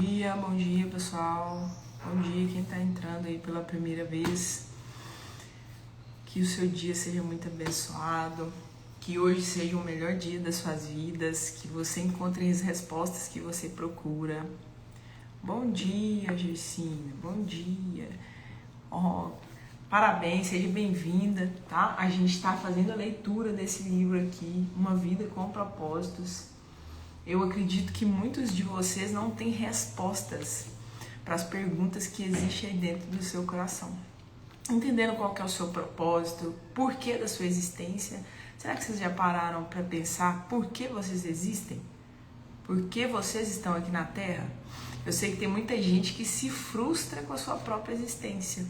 Bom dia pessoal, bom dia quem está entrando aí pela primeira vez, que o seu dia seja muito abençoado, que hoje seja o melhor dia das suas vidas, que você encontre as respostas que você procura. Bom dia, Gercina, bom dia, parabéns, seja bem-vinda, tá? A gente está fazendo a leitura desse livro aqui, Uma Vida com Propósitos. Eu acredito que muitos de vocês não têm respostas para as perguntas que existem aí dentro do seu coração. Entendendo qual que é o seu propósito, por que da sua existência. Será que vocês já pararam para pensar por que vocês existem? Por que vocês estão aqui na Terra? Eu sei que tem muita gente que se frustra com a sua própria existência,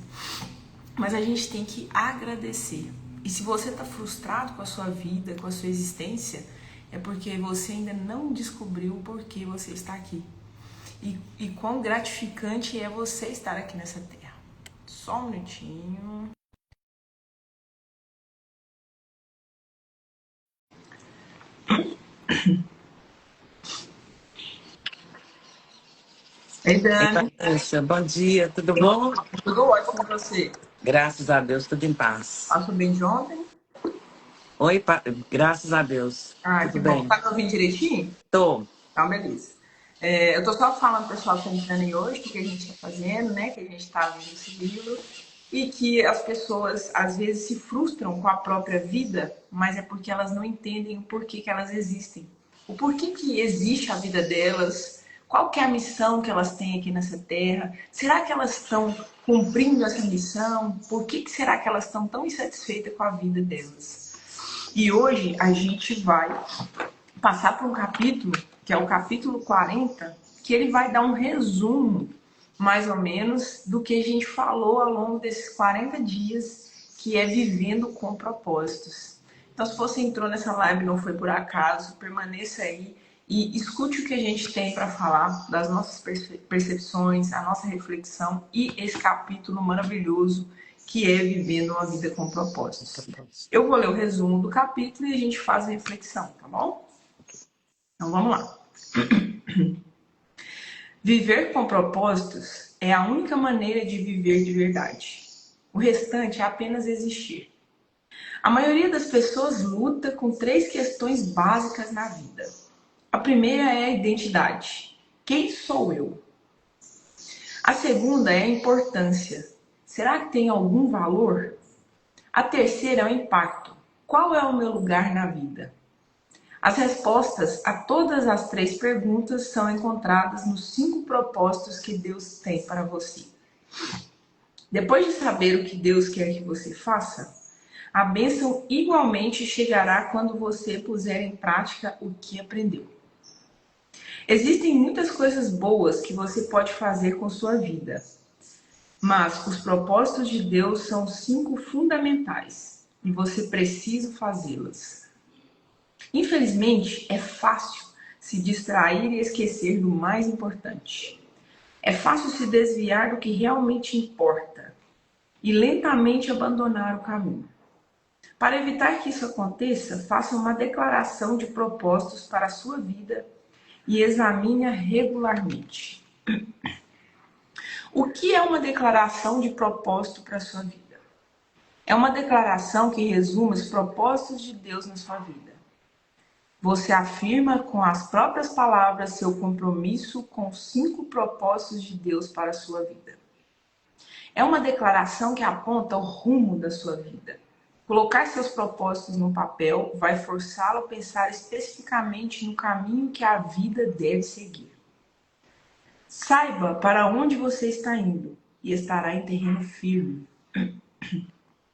mas a gente tem que agradecer. E se você está frustrado com a sua vida, com a sua existência, é porque você ainda não descobriu por que você está aqui. E quão gratificante é você estar aqui nessa terra. Só um minutinho. Ei, Dani. Patrícia, bom dia, tudo bom? Tudo ótimo com você? Graças a Deus, tudo em paz. Passou bem de ontem? Oi, graças a Deus, Ah, que tudo bom. bem. Tá me ouvindo direitinho? Tô. Tá, beleza. Eu tô só falando pro pessoal que tá entrando aí hoje, o que a gente tá fazendo, né? Que a gente tá lendo esse livro. E que as pessoas, às vezes, se frustram com a própria vida, mas é porque elas não entendem o porquê que elas existem. O porquê que existe a vida delas, qual que é a missão que elas têm aqui nessa terra. Será que elas estão cumprindo essa missão? Por que será que elas estão tão insatisfeitas com a vida delas? E hoje a gente vai passar por um capítulo, que é o capítulo 40, que ele vai dar um resumo, mais ou menos, do que a gente falou ao longo desses 40 dias, que é vivendo com propósitos. Então, se você entrou nessa live e não foi por acaso, permaneça aí e escute o que a gente tem para falar das nossas percepções, a nossa reflexão e esse capítulo maravilhoso que é vivendo uma vida com propósitos. Eu vou ler o resumo do capítulo e a gente faz a reflexão, tá bom? Então vamos lá. Viver com propósitos é a única maneira de viver de verdade. O restante é apenas existir. A maioria das pessoas luta com 3 questões básicas na vida. A primeira é a identidade. Quem sou eu? A segunda é a importância. Será que tem algum valor? A terceira é o impacto. Qual é o meu lugar na vida? As respostas a todas as 3 perguntas são encontradas nos 5 propósitos que Deus tem para você. Depois de saber o que Deus quer que você faça, a bênção igualmente chegará quando você puser em prática o que aprendeu. Existem muitas coisas boas que você pode fazer com sua vida, mas os propósitos de Deus são 5 fundamentais e você precisa fazê-las. Infelizmente, é fácil se distrair e esquecer do mais importante. É fácil se desviar do que realmente importa e lentamente abandonar o caminho. Para evitar que isso aconteça, faça uma declaração de propósitos para a sua vida e examine-a regularmente. O que é uma declaração de propósito para a sua vida? É uma declaração que resume os propósitos de Deus na sua vida. Você afirma com as próprias palavras seu compromisso com os 5 propósitos de Deus para a sua vida. É uma declaração que aponta o rumo da sua vida. Colocar seus propósitos no papel vai forçá-lo a pensar especificamente no caminho que a vida deve seguir. Saiba para onde você está indo e estará em terreno firme.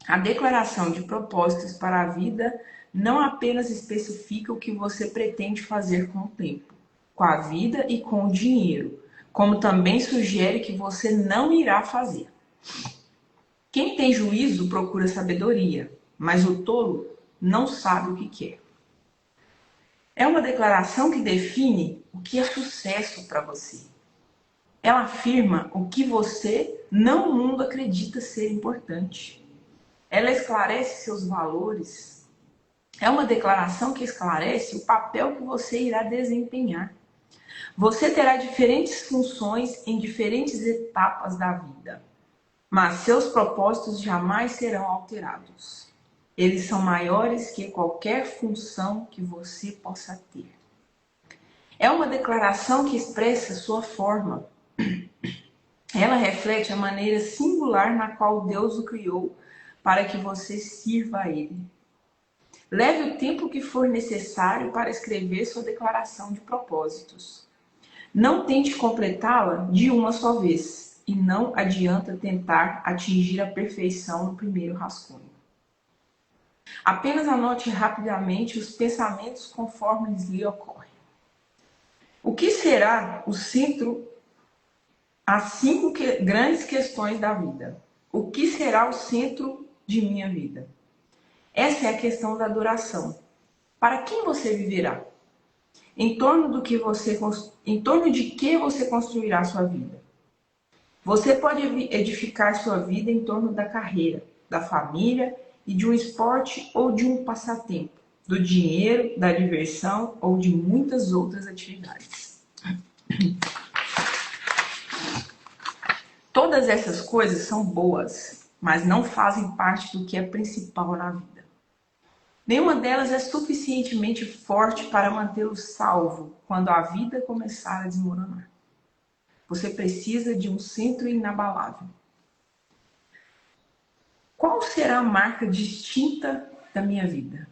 A declaração de propósitos para a vida não apenas especifica o que você pretende fazer com o tempo, com a vida e com o dinheiro, como também sugere que você não irá fazer. Quem tem juízo procura sabedoria, mas o tolo não sabe o que quer. É uma declaração que define o que é sucesso para você. Ela afirma o que você, não o mundo, acredita ser importante. Ela esclarece seus valores. É uma declaração que esclarece o papel que você irá desempenhar. Você terá diferentes funções em diferentes etapas da vida, mas seus propósitos jamais serão alterados. Eles são maiores que qualquer função que você possa ter. É uma declaração que expressa sua forma. Ela reflete a maneira singular na qual Deus o criou para que você sirva a Ele. Leve o tempo que for necessário para escrever sua declaração de propósitos. Não tente completá-la de uma só vez e não adianta tentar atingir a perfeição no primeiro rascunho. Apenas anote rapidamente os pensamentos conforme eles lhe ocorrem. O que será o centro? As 5 grandes questões da vida. O que será o centro de minha vida? Essa é a questão da duração. Para quem você viverá? Em torno de que você construirá sua vida? Você pode edificar sua vida em torno da carreira, da família e de um esporte ou de um passatempo, do dinheiro, da diversão ou de muitas outras atividades. Todas essas coisas são boas, mas não fazem parte do que é principal na vida. Nenhuma delas é suficientemente forte para mantê-lo salvo quando a vida começar a desmoronar. Você precisa de um centro inabalável. Qual será a marca distinta da minha vida?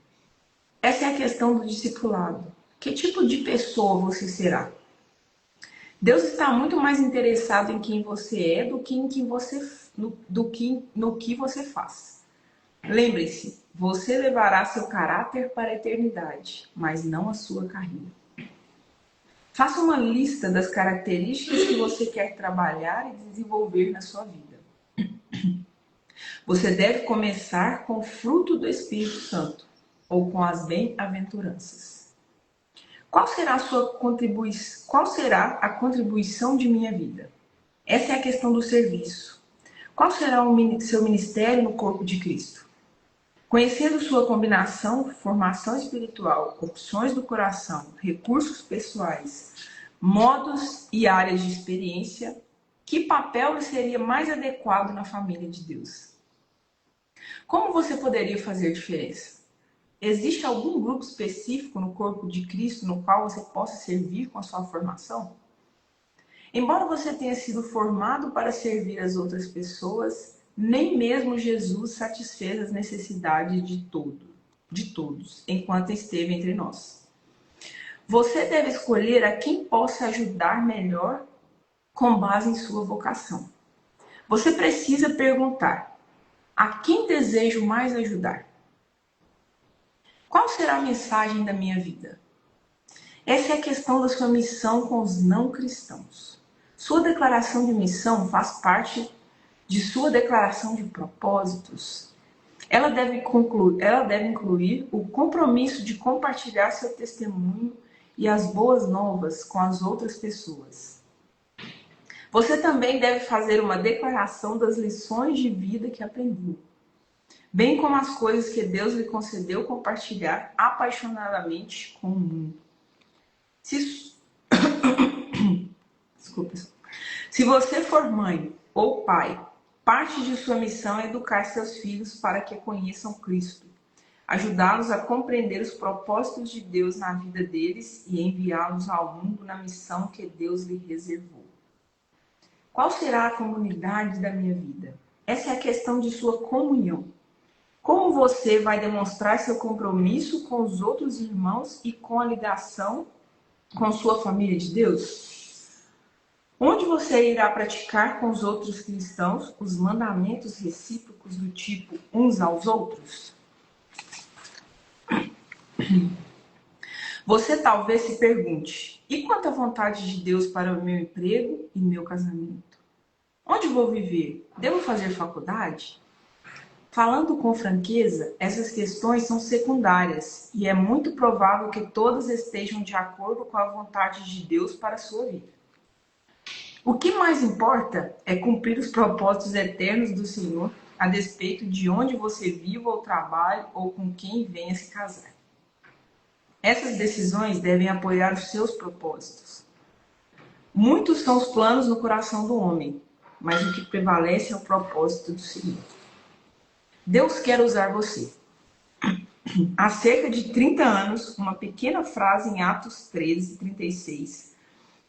Essa é a questão do discipulado. Que tipo de pessoa você será? Deus está muito mais interessado em quem você é do que no que você faz. Lembre-se, você levará seu caráter para a eternidade, mas não a sua carreira. Faça uma lista das características que você quer trabalhar e desenvolver na sua vida. Você deve começar com o fruto do Espírito Santo ou com as bem-aventuranças. Qual será a contribuição de minha vida? Essa é a questão do serviço. Qual será o seu ministério no corpo de Cristo? Conhecendo sua combinação, formação espiritual, opções do coração, recursos pessoais, modos e áreas de experiência, que papel lhe seria mais adequado na família de Deus? Como você poderia fazer diferença? Existe algum grupo específico no corpo de Cristo no qual você possa servir com a sua formação? Embora você tenha sido formado para servir as outras pessoas, nem mesmo Jesus satisfez as necessidades de todos, enquanto esteve entre nós. Você deve escolher a quem possa ajudar melhor com base em sua vocação. Você precisa perguntar: a quem desejo mais ajudar? Qual será a mensagem da minha vida? Essa é a questão da sua missão com os não cristãos. Sua declaração de missão faz parte de sua declaração de propósitos. Ela deve incluir o compromisso de compartilhar seu testemunho e as boas novas com as outras pessoas. Você também deve fazer uma declaração das lições de vida que aprendeu, bem como as coisas que Deus lhe concedeu compartilhar apaixonadamente com o mundo. Se você for mãe ou pai, parte de sua missão é educar seus filhos para que conheçam Cristo, ajudá-los a compreender os propósitos de Deus na vida deles e enviá-los ao mundo na missão que Deus lhe reservou. Qual será a comunidade da minha vida? Essa é a questão de sua comunhão. Como você vai demonstrar seu compromisso com os outros irmãos e com a ligação com sua família de Deus? Onde você irá praticar com os outros cristãos os mandamentos recíprocos do tipo uns aos outros? Você talvez se pergunte: e quanto à vontade de Deus para o meu emprego e meu casamento? Onde vou viver? Devo fazer faculdade? Falando com franqueza, essas questões são secundárias e é muito provável que todas estejam de acordo com a vontade de Deus para a sua vida. O que mais importa é cumprir os propósitos eternos do Senhor, a despeito de onde você viva ou trabalhe ou com quem venha se casar. Essas decisões devem apoiar os seus propósitos. Muitos são os planos no coração do homem, mas o que prevalece é o propósito do Senhor. Deus quer usar você. Há cerca de 30 anos, uma pequena frase em Atos 13:36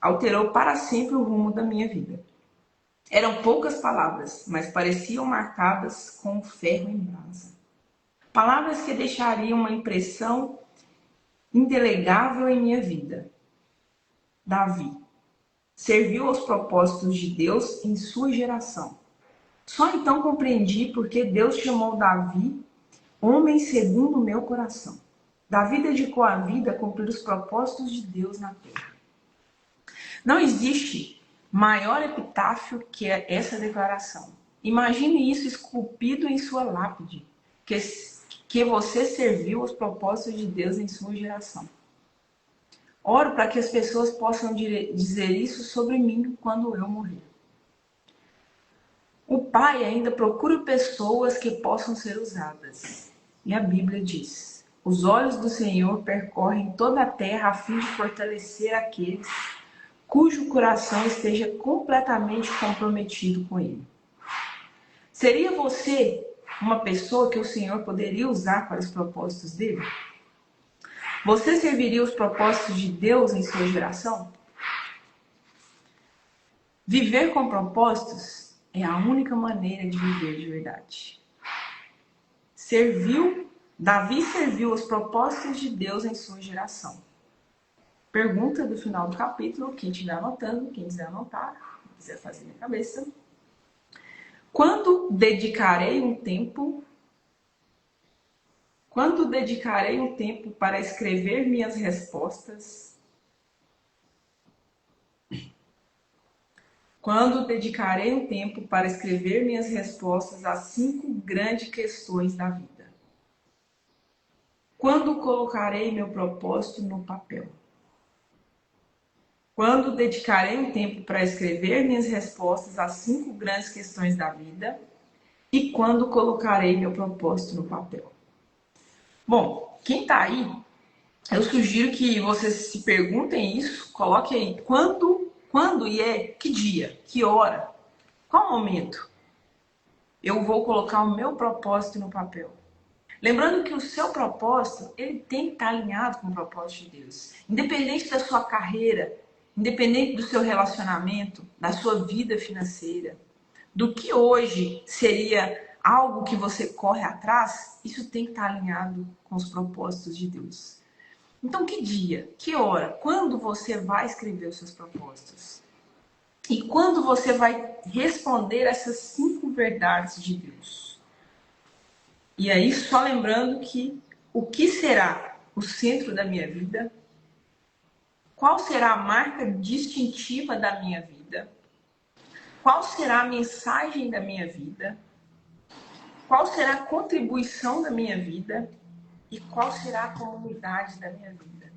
alterou para sempre o rumo da minha vida. Eram poucas palavras, mas pareciam marcadas com um ferro em brasa. Palavras que deixariam uma impressão indelegável em minha vida. Davi serviu aos propósitos de Deus em sua geração. Só então compreendi porque Deus chamou Davi homem segundo o meu coração. Davi dedicou a vida a cumprir os propósitos de Deus na terra. Não existe maior epitáfio que essa declaração. Imagine isso esculpido em sua lápide, que você serviu aos propósitos de Deus em sua geração. Oro para que as pessoas possam dizer isso sobre mim quando eu morrer. O Pai ainda procura pessoas que possam ser usadas. E a Bíblia diz: os olhos do Senhor percorrem toda a terra a fim de fortalecer aqueles cujo coração esteja completamente comprometido com Ele. Seria você uma pessoa que o Senhor poderia usar para os propósitos dele? Você serviria os propósitos de Deus em sua geração? Viver com propósitos é a única maneira de viver de verdade. Davi serviu os propósitos de Deus em sua geração. Pergunta do final do capítulo, quem estiver anotando, quem quiser anotar, quem quiser fazer na cabeça. Quando dedicarei um tempo para escrever minhas respostas? Quando dedicarei um tempo para escrever minhas respostas às 5 grandes questões da vida? Quando colocarei meu propósito no papel? Quando dedicarei um tempo para escrever minhas respostas às 5 grandes questões da vida? E quando colocarei meu propósito no papel? Bom, quem está aí, eu sugiro que vocês se perguntem isso, coloque aí quando e que dia, que hora, qual momento eu vou colocar o meu propósito no papel. Lembrando que o seu propósito, ele tem que estar alinhado com o propósito de Deus. Independente da sua carreira, independente do seu relacionamento, da sua vida financeira, do que hoje seria algo que você corre atrás, isso tem que estar alinhado com os propósitos de Deus. Então, que dia, que hora, quando você vai escrever os seus propósitos? E quando você vai responder essas 5 verdades de Deus? E aí, só lembrando que o que será o centro da minha vida? Qual será a marca distintiva da minha vida? Qual será a mensagem da minha vida? Qual será a contribuição da minha vida? E qual será a comunidade da minha vida?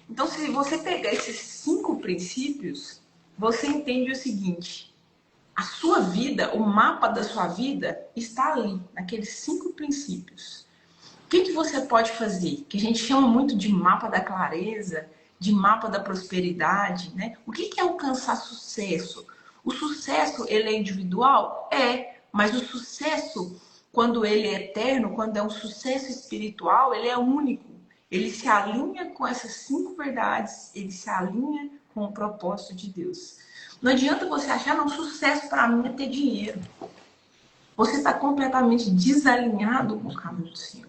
Então, se você pegar esses 5 princípios, você entende o seguinte: a sua vida, o mapa da sua vida está ali, naqueles 5 princípios. O que você pode fazer? Que a gente chama muito de mapa da clareza, de mapa da prosperidade, né? O que é alcançar sucesso? O sucesso, ele é individual? É, mas o sucesso, quando ele é eterno, quando é um sucesso espiritual, ele é único. Ele se alinha com essas 5 verdades, ele se alinha com o propósito de Deus. Não adianta você achar, não, sucesso para mim é ter dinheiro. Você está completamente desalinhado com o caminho do Senhor.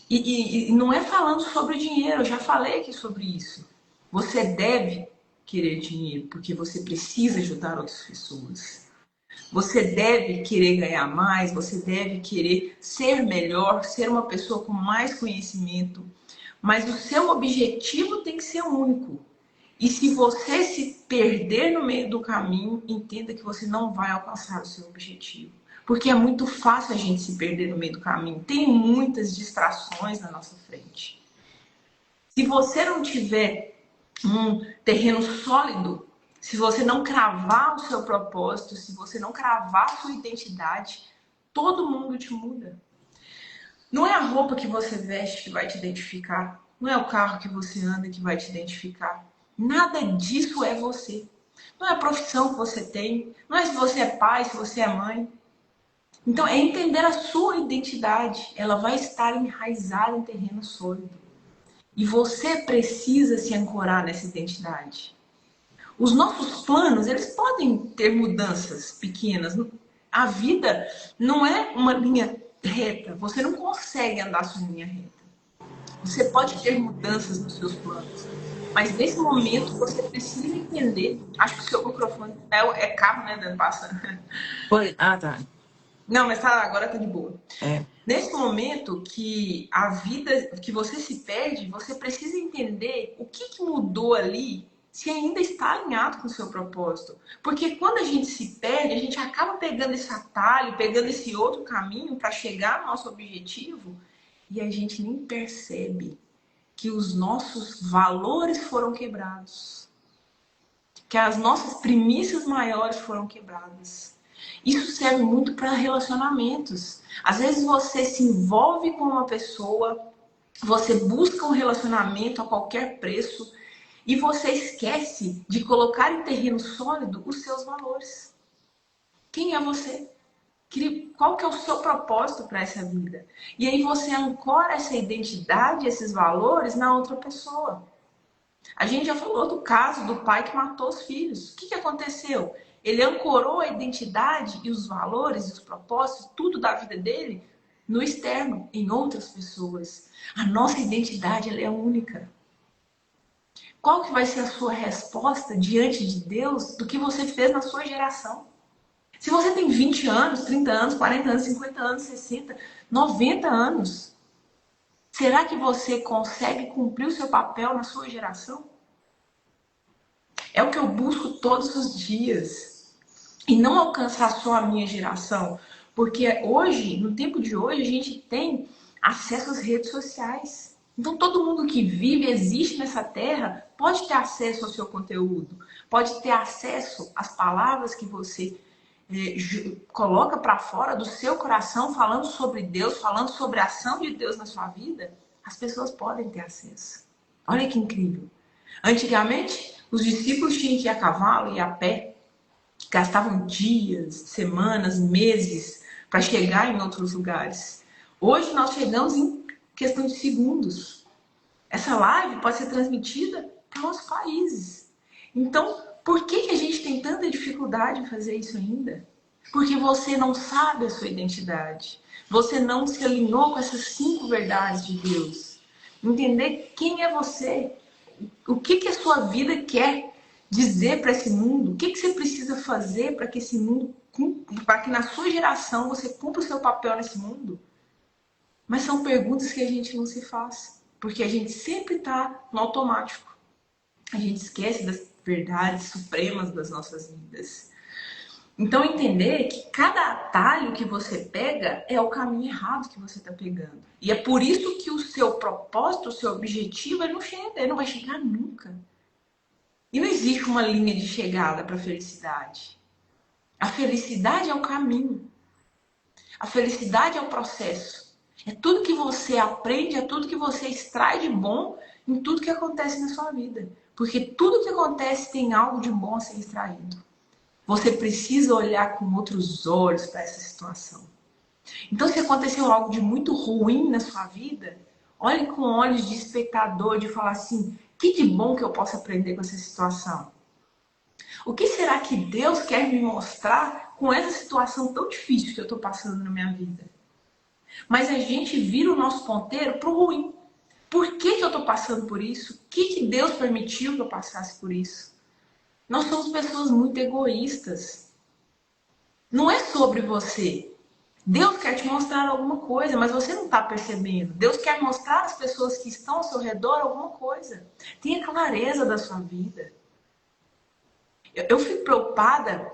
E não é falando sobre dinheiro, eu já falei aqui sobre isso. Você deve querer dinheiro, porque você precisa ajudar outras pessoas. Você deve querer ganhar mais, você deve querer ser melhor, ser uma pessoa com mais conhecimento. Mas o seu objetivo tem que ser único. E se você se perder no meio do caminho, entenda que você não vai alcançar o seu objetivo. Porque é muito fácil a gente se perder no meio do caminho. Tem muitas distrações na nossa frente. Se você não tiver um terreno sólido, se você não cravar o seu propósito, se você não cravar a sua identidade, todo mundo te muda. Não é a roupa que você veste que vai te identificar. Não é o carro que você anda que vai te identificar. Nada disso é você. não é a profissão que você tem, não é se você é pai, se você é mãe. Então, é entender a sua identidade. Ela vai estar enraizada em terreno sólido. E você precisa se ancorar nessa identidade. Os nossos planos, eles podem ter mudanças pequenas. A vida não é uma linha reta. Você não consegue andar sua linha reta. Você pode ter mudanças nos seus planos. Mas nesse momento você precisa entender. Acho que o seu microfone é cabo, né, Dani? Passa. Foi. Ah, tá. Não, mas tá, agora tá de boa. É. Nesse momento que a vida, que você se perde, você precisa entender o que mudou ali, se ainda está alinhado com o seu propósito. Porque quando a gente se perde, a gente acaba pegando esse atalho, pegando esse outro caminho para chegar ao nosso objetivo e a gente nem percebe que os nossos valores foram quebrados, que as nossas premissas maiores foram quebradas. Isso serve muito para relacionamentos. Às vezes você se envolve com uma pessoa, você busca um relacionamento a qualquer preço e você esquece de colocar em terreno sólido os seus valores. Quem é você? Qual que é o seu propósito para essa vida? E aí você ancora essa identidade, esses valores na outra pessoa. A gente já falou do caso do pai que matou os filhos. O que aconteceu? Ele ancorou a identidade e os valores, os propósitos, tudo da vida dele no externo, em outras pessoas. A nossa identidade, ela é única. Qual que vai ser a sua resposta diante de Deus do que você fez na sua geração? Se você tem 20 anos, 30 anos, 40 anos, 50 anos, 60, 90 anos, será que você consegue cumprir o seu papel na sua geração? É o que eu busco todos os dias. E não alcançar só a minha geração. Porque hoje, no tempo de hoje, a gente tem acesso às redes sociais. Então todo mundo que vive, existe nessa terra, pode ter acesso ao seu conteúdo. Pode ter acesso às palavras que você coloca para fora do seu coração, falando sobre Deus, falando sobre a ação de Deus na sua vida. As pessoas podem ter acesso. Olha que incrível. Antigamente, os discípulos tinham que ir a cavalo e a pé. Gastavam dias, semanas, meses para chegar em outros lugares. Hoje nós chegamos em questão de segundos. Essa live pode ser transmitida para outros países. Então, por que a gente tem tanta dificuldade em fazer isso ainda? Porque você não sabe a sua identidade. Você não se alinhou com essas 5 verdades de Deus. Entender quem é você. O que a sua vida quer dizer para esse mundo? O que você precisa fazer para que esse mundo, para que na sua geração você cumpra o seu papel nesse mundo? Mas são perguntas que a gente não se faz, porque a gente sempre está no automático. A gente esquece das verdades supremas das nossas vidas. Então entender que cada atalho que você pega é o caminho errado que você está pegando. E é por isso que o seu propósito, o seu objetivo, ele não chega, ele não vai chegar nunca. E não existe uma linha de chegada para a felicidade. A felicidade é o caminho. A felicidade é o processo. É tudo que você aprende, é tudo que você extrai de bom em tudo que acontece na sua vida. Porque tudo que acontece tem algo de bom a ser extraído. Você precisa olhar com outros olhos para essa situação. Então, se aconteceu algo de muito ruim na sua vida, olhe com olhos de espectador, de falar assim, que de bom que eu posso aprender com essa situação? O que será que Deus quer me mostrar com essa situação tão difícil que eu estou passando na minha vida? Mas a gente vira o nosso ponteiro para o ruim. Por que eu estou passando por isso? O que Deus permitiu que eu passasse por isso? Nós somos pessoas muito egoístas. Não é sobre você. Deus quer te mostrar alguma coisa, mas você não está percebendo. Deus quer mostrar às pessoas que estão ao seu redor alguma coisa. Tenha clareza da sua vida. Eu fico preocupada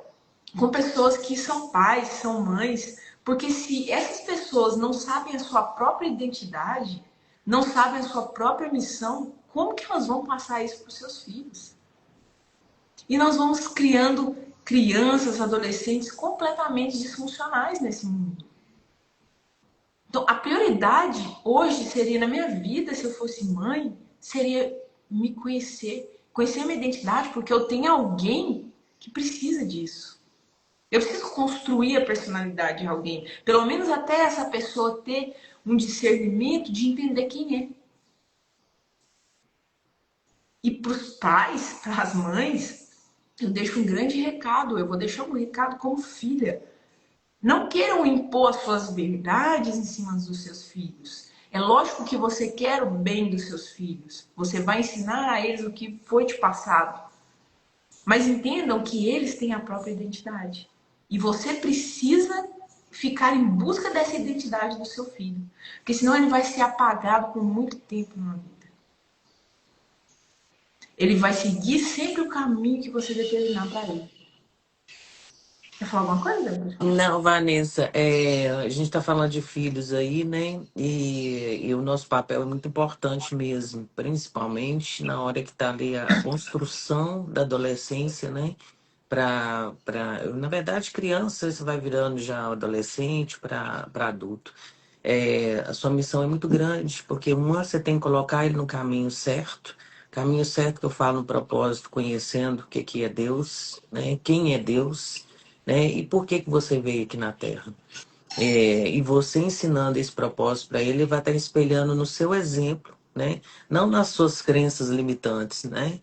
com pessoas que são pais, são mães, porque se essas pessoas não sabem a sua própria identidade, não sabem a sua própria missão, como que elas vão passar isso para os seus filhos? E nós vamos criando crianças, adolescentes completamente disfuncionais nesse mundo. Então, a prioridade hoje seria, na minha vida, se eu fosse mãe, seria me conhecer, conhecer minha identidade, porque eu tenho alguém que precisa disso. Eu preciso construir a personalidade de alguém, pelo menos até essa pessoa ter um discernimento de entender quem é. E para os pais, para as mães, eu deixo um grande recado, eu vou deixar um recado como filha. Não queiram impor as suas verdades em cima dos seus filhos. É lógico que você quer o bem dos seus filhos. Você vai ensinar a eles o que foi te passado. Mas entendam que eles têm a própria identidade. E você precisa ficar em busca dessa identidade do seu filho. Porque senão ele vai ser apagado por muito tempo na vida. Ele vai seguir sempre o caminho que você determinar para ele. Quer falar alguma coisa, Débora? Não, Vanessa, a gente está falando de filhos aí, né? E o nosso papel é muito importante mesmo, principalmente na hora que está ali a construção da adolescência, né? Na verdade, criança, você vai virando já adolescente para adulto. A sua missão é muito grande, porque uma, você tem que colocar ele no caminho certo. Caminho certo que eu falo no propósito, conhecendo o que é Deus, né? Quem é Deus, né? E por que você veio aqui na Terra. E você ensinando esse propósito para ele, ele vai estar espelhando no seu exemplo, né? Não nas suas crenças limitantes, né?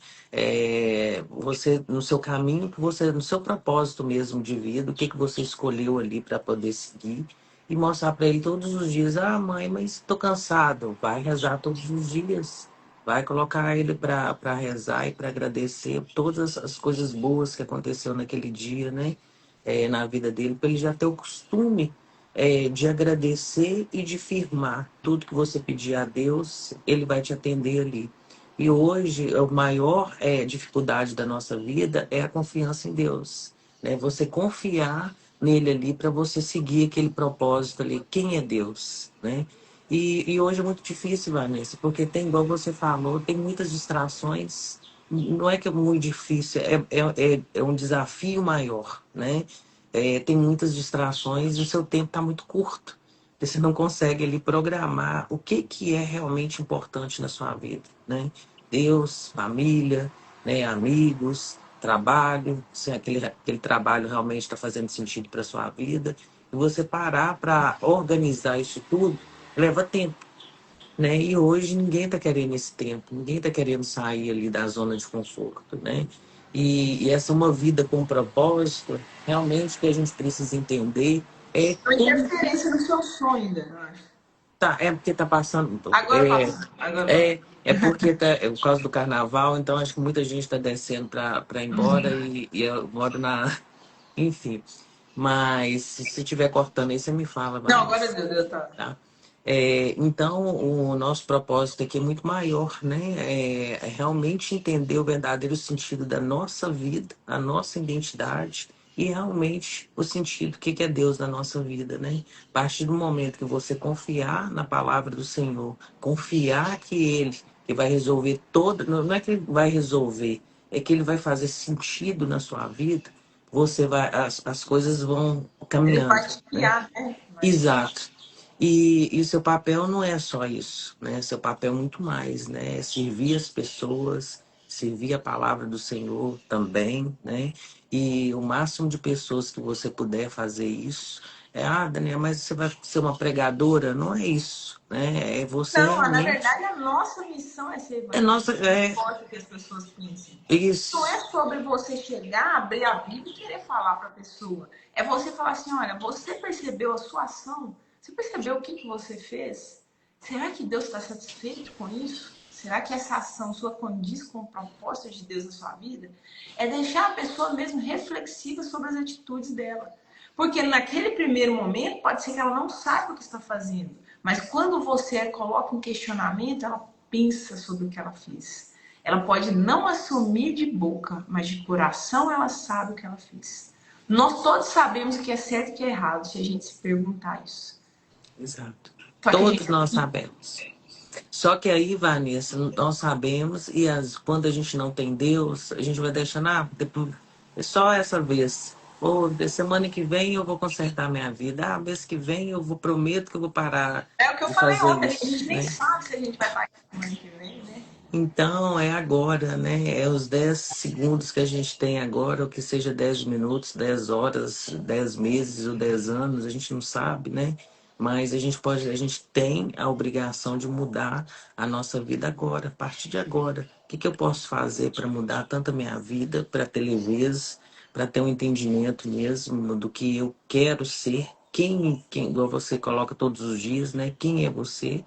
Você no seu caminho, que você no seu propósito mesmo de vida, o que você escolheu ali para poder seguir e mostrar para ele todos os dias: ah, mãe, mas estou cansado. Vai rezar todos os dias. Vai colocar ele para rezar e para agradecer todas as coisas boas que aconteceu naquele dia, né? Na vida dele, para ele já ter o costume de agradecer e de firmar tudo que você pedir a Deus, ele vai te atender ali. E hoje, a maior dificuldade da nossa vida é a confiança em Deus, né? Você confiar nele ali para você seguir aquele propósito ali. Quem é Deus, né? E hoje é muito difícil, Vanessa, porque tem, igual você falou, tem muitas distrações. Não é que é muito difícil, é um desafio maior, né? Tem muitas distrações e o seu tempo está muito curto. Você não consegue ali programar o que é realmente importante na sua vida, né? Deus, família, né? Amigos, trabalho, se aquele trabalho realmente está fazendo sentido para sua vida. E você parar para organizar isso tudo leva tempo, né? E hoje ninguém está querendo esse tempo, ninguém está querendo sair ali da zona de conforto, né? E essa é uma vida com propósito, realmente o que a gente precisa entender é Uma como interferência no seu sonho ainda, eu acho. porque tá passando. Agora passa. Agora passa. É porque é por causa do carnaval, então acho que muita gente está descendo para ir embora e eu moro na. Enfim. Mas se estiver cortando aí, você me fala, Não, agora Vanessa. deu, tá. Tá? Então, o nosso propósito aqui é muito maior, né? É realmente entender o verdadeiro sentido da nossa vida, a nossa identidade e realmente o sentido do que é Deus na nossa vida, né? A partir do momento que você confiar na palavra do Senhor, confiar que Ele que vai resolver toda, não é que Ele vai resolver, é que Ele vai fazer sentido na sua vida, as coisas vão Ele caminhando, vai te né? guiar, né? Exato. E o seu papel não é só isso, né? Seu papel é muito mais, né? É servir as pessoas, servir a palavra do Senhor também, né? E o máximo de pessoas que você puder fazer isso, Daniel, mas você vai ser uma pregadora? Não é isso, né? É você Não, na realmente. verdade a nossa missão é ser É nossa, evangelista, não importa o que as pessoas pensem. Não é isso, sobre você chegar, abrir a Bíblia e querer falar para a pessoa. É você falar assim, olha, você percebeu a sua ação? Você percebeu o que você fez? Será que Deus está satisfeito com isso? Será que essa ação sua condiz com o propósito de Deus na sua vida? É deixar a pessoa mesmo reflexiva sobre as atitudes dela. Porque naquele primeiro momento pode ser que ela não saiba o que está fazendo. Mas quando você coloca um questionamento, ela pensa sobre o que ela fez. Ela pode não assumir de boca, mas de coração ela sabe o que ela fez. Nós todos sabemos o que é certo e o que é errado, se a gente se perguntar isso. exato. Só que a Todos gente... nós sabemos. Só que aí, Vanessa, nós sabemos, e quando a gente não tem Deus, a gente vai deixando, depois, é só essa vez. Ou de semana que vem eu vou consertar minha vida. Mês que vem prometo que eu vou parar É o que eu de falei fazer ontem, a isso, gente nem né? sabe se a gente vai estar aqui semana que vem, né? Então, é agora, né? É os 10 segundos que a gente tem agora, ou que seja 10 minutos, 10 horas, 10 meses ou 10 anos, a gente não sabe, né? Mas a gente tem a obrigação de mudar a nossa vida agora, a partir de agora. O que que eu posso fazer para mudar tanto a minha vida, para ter leveza, para ter um entendimento mesmo do que eu quero ser, igual você coloca todos os dias, né? Quem é você?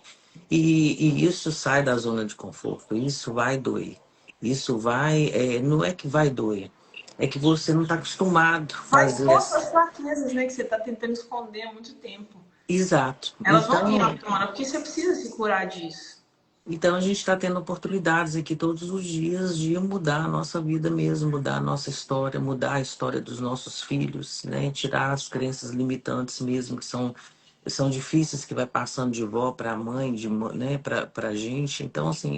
E isso sai da zona de conforto, isso vai doer. Isso vai, não é que vai doer, é que você não está acostumado a Vai fazer expor essa. suas fraquezas, né? Que você está tentando esconder há muito tempo. Exato. Elas vão vir à tona, porque você precisa se curar disso. Então a gente está tendo oportunidades aqui todos os dias de mudar a nossa vida mesmo, mudar a nossa história, mudar a história dos nossos filhos, né? Tirar as crenças limitantes mesmo que são difíceis, que vai passando de vó para mãe, né, para a gente. Então, assim,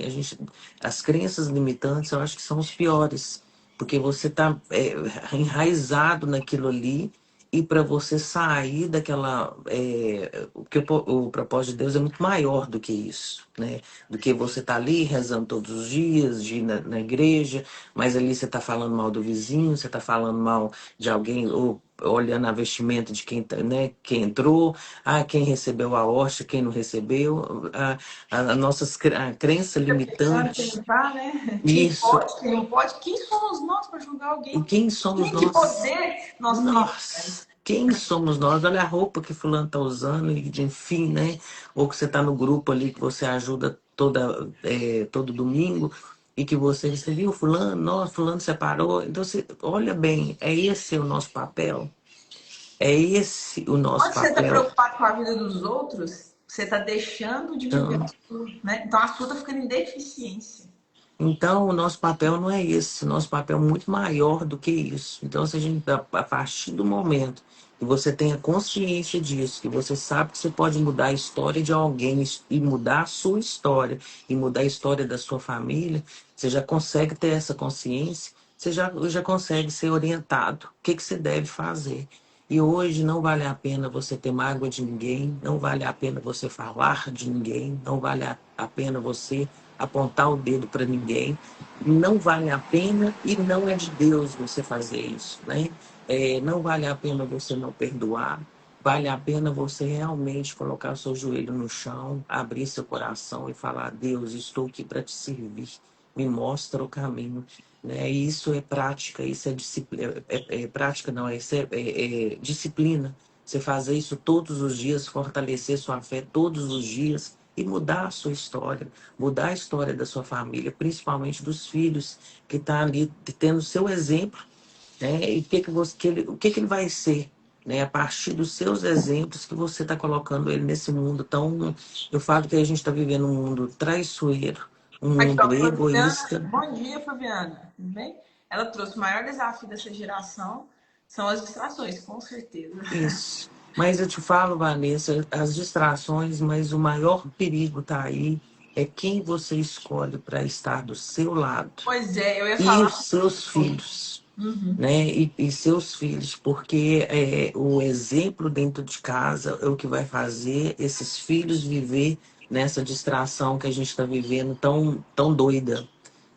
as crenças limitantes, eu acho que são os piores, porque você está enraizado naquilo ali e para você sair daquela, o propósito de Deus é muito maior do que isso, né? Do que você tá ali rezando todos os dias, de ir na igreja, mas ali você tá falando mal do vizinho, você tá falando mal de alguém, ou olhando a vestimenta de quem, né, quem entrou, quem recebeu a hóstia, quem não recebeu, a crença Pecando, quem limitante, não tá, né? Quem isso, pode, quem não pode. Quem somos nós para julgar e alguém? quem somos Quem de nós? poder nós temos? Nós. Quem somos nós? Olha a roupa que fulano tá usando, e enfim, né? Ou que você tá no grupo ali que você ajuda todo domingo e que você viu fulano, nossa, fulano separou. Então, você, olha bem, é esse o nosso papel. É esse o nosso Quando você está papel. preocupado com a vida dos outros, você está deixando de viver Então, a sua, né? Então a sua está ficando em deficiência. Então, o nosso papel não é esse, o nosso papel é muito maior do que isso. Então, se a gente, a partir do momento que você tenha consciência disso, que você sabe que você pode mudar a história de alguém e mudar a sua história, e mudar a história da sua família, você já consegue ter essa consciência, você já consegue ser orientado. O que que você deve fazer? E hoje não vale a pena você ter mágoa de ninguém, não vale a pena você falar de ninguém, não vale a pena você apontar o dedo para ninguém. Não vale a pena e não é de Deus você fazer isso, né? Não vale a pena você não perdoar, vale a pena você realmente colocar o seu joelho no chão, abrir seu coração e falar: Deus, estou aqui para te servir, me mostra o caminho. Né? E isso é prática, isso é disciplina, prática não, isso é disciplina. Você fazer isso todos os dias, fortalecer sua fé todos os dias e mudar a sua história, mudar a história da sua família, principalmente dos filhos que estão ali tendo seu exemplo, né? E o que ele vai ser, né? A partir dos seus exemplos que você está colocando ele nesse mundo tão. Eu falo que a gente está vivendo um mundo traiçoeiro, um Aqui, mundo ó, Fabiana. egoísta. Bom dia, Fabiana. Tudo bem? Ela trouxe o maior desafio dessa geração são as distrações, com certeza. Isso. Mas eu te falo, Vanessa, as distrações, mas o maior perigo está aí, é quem você escolhe para estar do seu lado. Pois é, eu ia E falar os sobre seus isso. filhos, Uhum. né? E seus filhos, porque o exemplo dentro de casa é o que vai fazer esses filhos viver nessa distração que a gente está vivendo tão doida,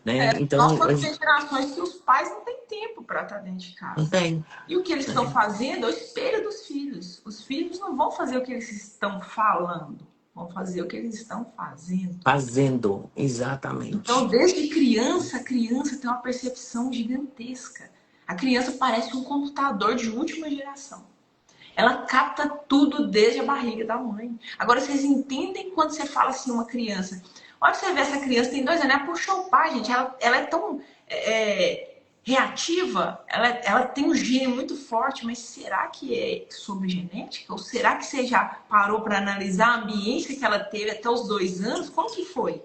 né? Nós Então, estamos em gerações que os pais não têm tempo para estar dentro de não casa. tem, E o que eles estão né? fazendo é o espelho dos filhos. Os filhos não vão fazer o que eles estão falando, vão fazer o que eles estão fazendo. Fazendo, Então, exatamente. desde criança, a criança tem uma percepção gigantesca. A criança parece um computador de última geração. Ela capta tudo desde a barriga da mãe. Agora, vocês entendem quando você fala assim, uma criança. Olha, você vê essa criança, tem 2 anos, ela puxou o pai, gente. Ela é tão reativa, ela tem um gene muito forte, mas será que é sobre genética? Ou será que você já parou para analisar a ambiência que ela teve até os 2 anos? Como que foi?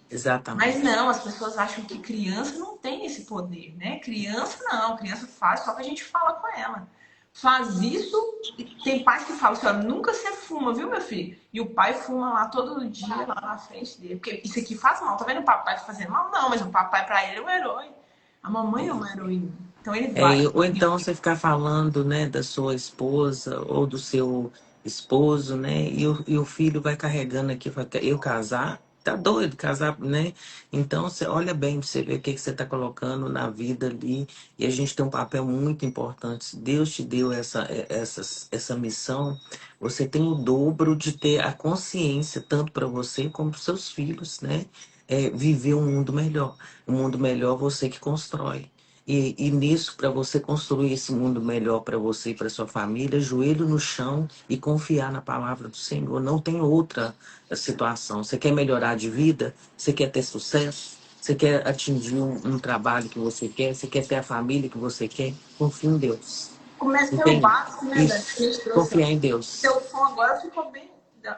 Mas Exatamente. não, as pessoas acham que criança não tem esse poder, né? Criança não, criança faz só que a gente fala com ela. Faz isso, e tem pais que falam assim, ó, nunca você fuma, viu, meu filho? E o pai fuma lá todo dia, lá na frente dele. Porque isso aqui faz mal, tá vendo o papai fazendo mal? Não, mas o papai pra ele é um herói. A mamãe é uma heroína. Então ele vai. Ou então você ficar falando, né, da sua esposa ou do seu esposo, né, e o filho vai carregando aqui, vai, eu casar? Tá doido casar, né? Então, você olha bem pra você ver o que que você tá colocando na vida ali. E a gente tem um papel muito importante. Se Deus te deu essa missão, você tem o dobro de ter a consciência, tanto para você como para seus filhos, né? Viver um mundo melhor. Um mundo melhor você que constrói. E nisso, para você construir esse mundo melhor para você e para sua família, joelho no chão e confiar na palavra do Senhor. Não tem outra situação. Você quer melhorar de vida? Você quer ter sucesso? Você quer atingir um trabalho que você quer? Você quer ter a família que você quer? Confie em Deus. Começa pelo Entende? básico, né, Dani? A Isso. gente trouxe. Confiar em Deus. Seu som agora ficou bem.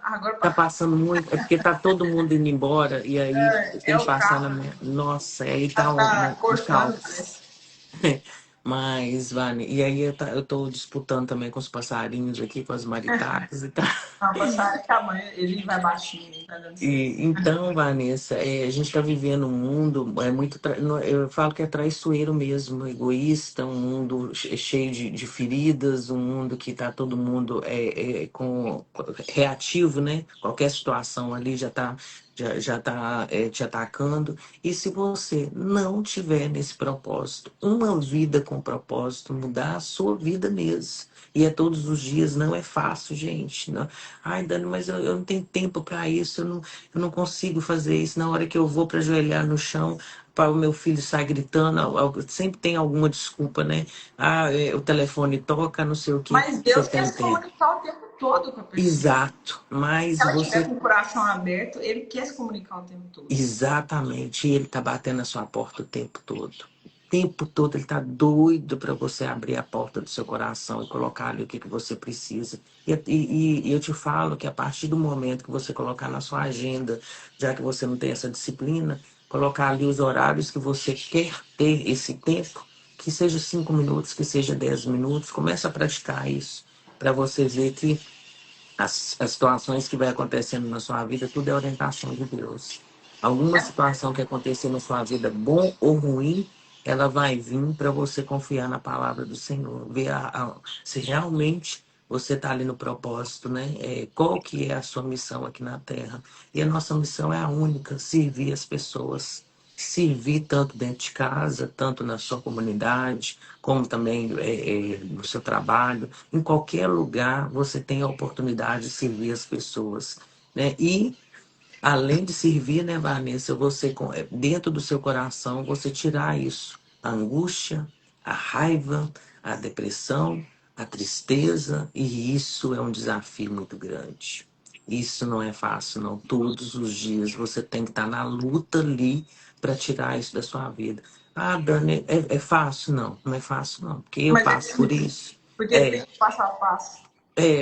Agora Tá passando muito, é porque tá todo mundo indo embora e aí é tem que o passar na carro, minha. Nossa, aí já tá tá um cortando, caos. parece. Mas, Vani, e aí eu tô disputando também com os passarinhos aqui, com as maritacas e tal. Não, passar de tamanho, ele vai baixinho, ele tá dando certo. Então, Vanessa, a gente está vivendo um mundo muito, eu falo que é traiçoeiro mesmo, egoísta, um mundo cheio de feridas, um mundo que está todo mundo reativo, né? Qualquer situação ali já tá te atacando. E se você não tiver nesse propósito, uma vida com propósito, mudar a sua vida mesmo. E é todos os dias, não é fácil, gente. Não. Ai, Dani, mas eu não tenho tempo para isso, eu não consigo fazer isso. Na hora que eu vou para ajoelhar no chão, para o meu filho sai gritando, sempre tem alguma desculpa, né? O telefone toca, não sei o que, Mas você Deus quer tem se tempo. comunicar o tempo todo com a pessoa. Exato, Se mas ela tiver você. com o coração aberto, ele quer se comunicar o tempo todo. Exatamente, e ele tá batendo na sua porta o tempo todo. O tempo todo ele tá doido para você abrir a porta do seu coração e colocar ali o que você precisa. E eu te falo que a partir do momento que você colocar na sua agenda, já que você não tem essa disciplina, colocar ali os horários que você quer ter esse tempo, que seja 5 minutos, que seja 10 minutos, comece a praticar isso, para você ver que as situações que vai acontecendo na sua vida, tudo é orientação de Deus. Alguma situação que acontecer na sua vida, bom ou ruim, ela vai vir para você confiar na palavra do Senhor, ver se realmente você está ali no propósito, né? Qual que é a sua missão aqui na Terra? E a nossa missão é a única, servir as pessoas. Servir tanto dentro de casa, tanto na sua comunidade, como também no seu trabalho. Em qualquer lugar você tem a oportunidade de servir as pessoas, né? E além de servir, né, Vanessa, você dentro do seu coração você tirar isso, a angústia, a raiva, a depressão, a tristeza, e isso é um desafio muito grande. Isso não é fácil, não. Todos os dias você tem que estar na luta ali para tirar isso da sua vida. Ah, Dani, é fácil? Não, não é fácil, não, porque eu Mas é passo por simples, isso. porque É, tem passo a passo.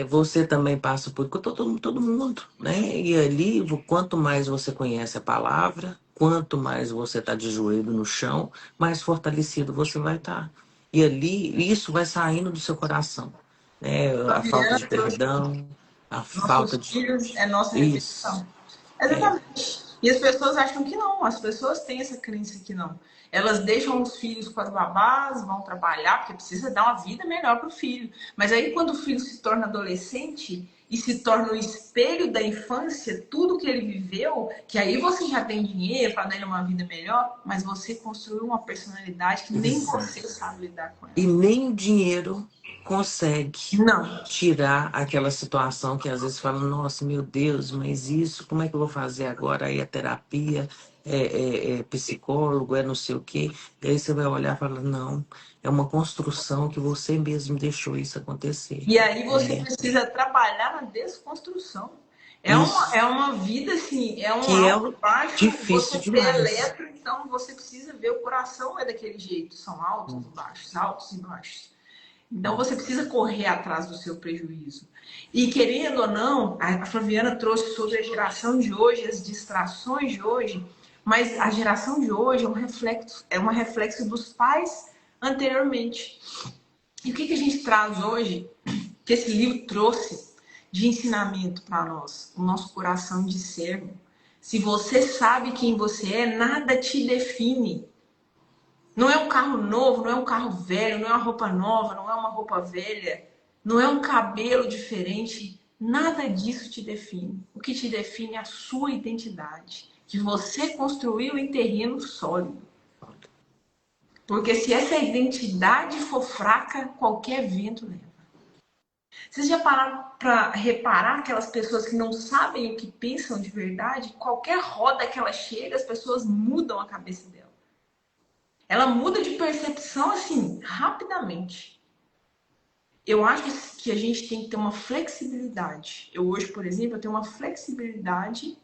você também passa por todo mundo, né? E ali, quanto mais você conhece a palavra, quanto mais você está de joelho no chão, mais fortalecido você vai estar. E ali, isso vai saindo do seu coração, né? A falta Fabiana de trouxe perdão, a falta nossos de... filhos, é nossa Isso, repetição. é, Exatamente. E as pessoas acham que não, as pessoas têm essa crença que não. Elas deixam os filhos com as babás, vão trabalhar, porque precisa dar uma vida melhor para o filho. Mas aí, quando o filho se torna adolescente e se torna o espelho da infância, tudo que ele viveu, que aí você já tem dinheiro para dar ele uma vida melhor, mas você construiu uma personalidade que nem você exato. sabe lidar com ela. E nem o dinheiro consegue Não. tirar aquela situação que às vezes fala, nossa, meu Deus, mas isso, como é que eu vou fazer agora? Aí é terapia, é psicólogo, é não sei o quê. E aí você vai olhar e fala, não, é uma construção que você mesmo deixou isso acontecer, E aí você né? precisa trabalhar na desconstrução. Isso, É uma vida assim, é um que é alto e baixo, difícil você ter demais. eletro, então você precisa ver o coração é daquele jeito, são altos e baixos. Então você precisa correr atrás do seu prejuízo. E querendo ou não, a Flaviana trouxe sobre a geração de hoje, as distrações de hoje, mas a geração de hoje é um reflexo dos pais anteriormente. E o que a gente traz hoje, que esse livro trouxe de ensinamento para nós, o nosso coração de servo. Se você sabe quem você é, nada te define. Não é um carro novo, não é um carro velho, não é uma roupa nova, não é uma roupa velha, não é um cabelo diferente. Nada disso te define. O que te define é a sua identidade, que você construiu em terreno sólido. Porque se essa identidade for fraca, qualquer vento leva. Vocês já pararam para reparar aquelas pessoas que não sabem o que pensam de verdade? Qualquer roda que ela chega, as pessoas mudam a cabeça dela. Ela muda de percepção assim, rapidamente. Eu acho que a gente tem que ter uma flexibilidade. Eu hoje, por exemplo, eu tenho uma flexibilidade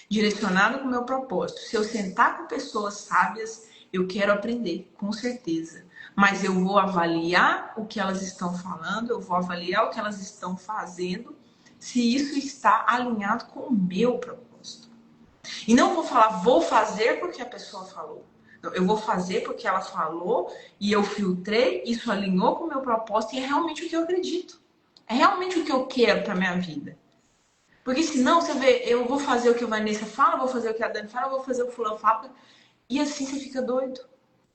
direcionada com o meu propósito. Se eu sentar com pessoas sábias, eu quero aprender, com certeza. Mas eu vou avaliar o que elas estão falando, eu vou avaliar o que elas estão fazendo, se isso está alinhado com o meu propósito. E não vou falar, vou fazer porque a pessoa falou. Não, eu vou fazer porque ela falou e eu filtrei, isso alinhou com o meu propósito e é realmente o que eu acredito. É realmente o que eu quero para minha vida. Porque senão, você vê, eu vou fazer o que a Vanessa fala, vou fazer o que a Dani fala, vou fazer o que o fulano fala, e assim você fica doido.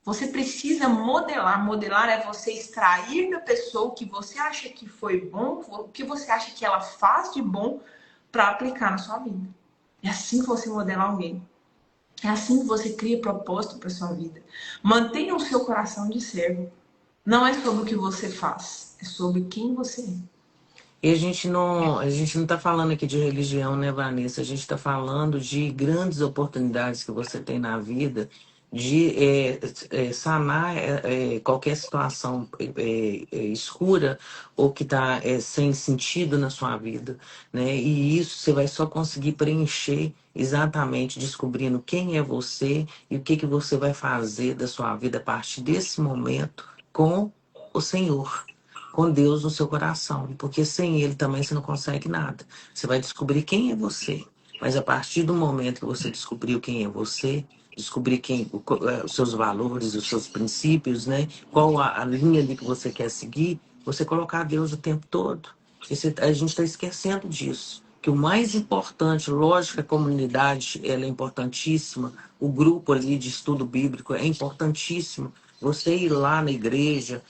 Você precisa modelar. Modelar é você extrair da pessoa o que você acha que foi bom, o que você acha que ela faz de bom para aplicar na sua vida. É assim que você modela alguém. É assim que você cria propósito para sua vida. Mantenha o seu coração de servo. Não é sobre o que você faz, é sobre quem você é. E a gente não está falando aqui de religião, né, Vanessa? A gente está falando de grandes oportunidades que você tem na vida de sanar qualquer situação escura ou que está sem sentido na sua vida, né? E isso você vai só conseguir preencher exatamente descobrindo quem é você e o que que você vai fazer da sua vida a partir desse momento com o Senhor, com Deus no seu coração, porque sem Ele também você não consegue nada. Você vai descobrir quem é você, mas a partir do momento que você descobriu quem é você, descobrir os seus valores, os seus princípios, né? Qual a linha ali que você quer seguir, você colocar Deus o tempo todo. A gente está esquecendo disso. Que o mais importante, lógico, a comunidade ela é importantíssima, o grupo ali de estudo bíblico é importantíssimo. Você ir lá na igreja,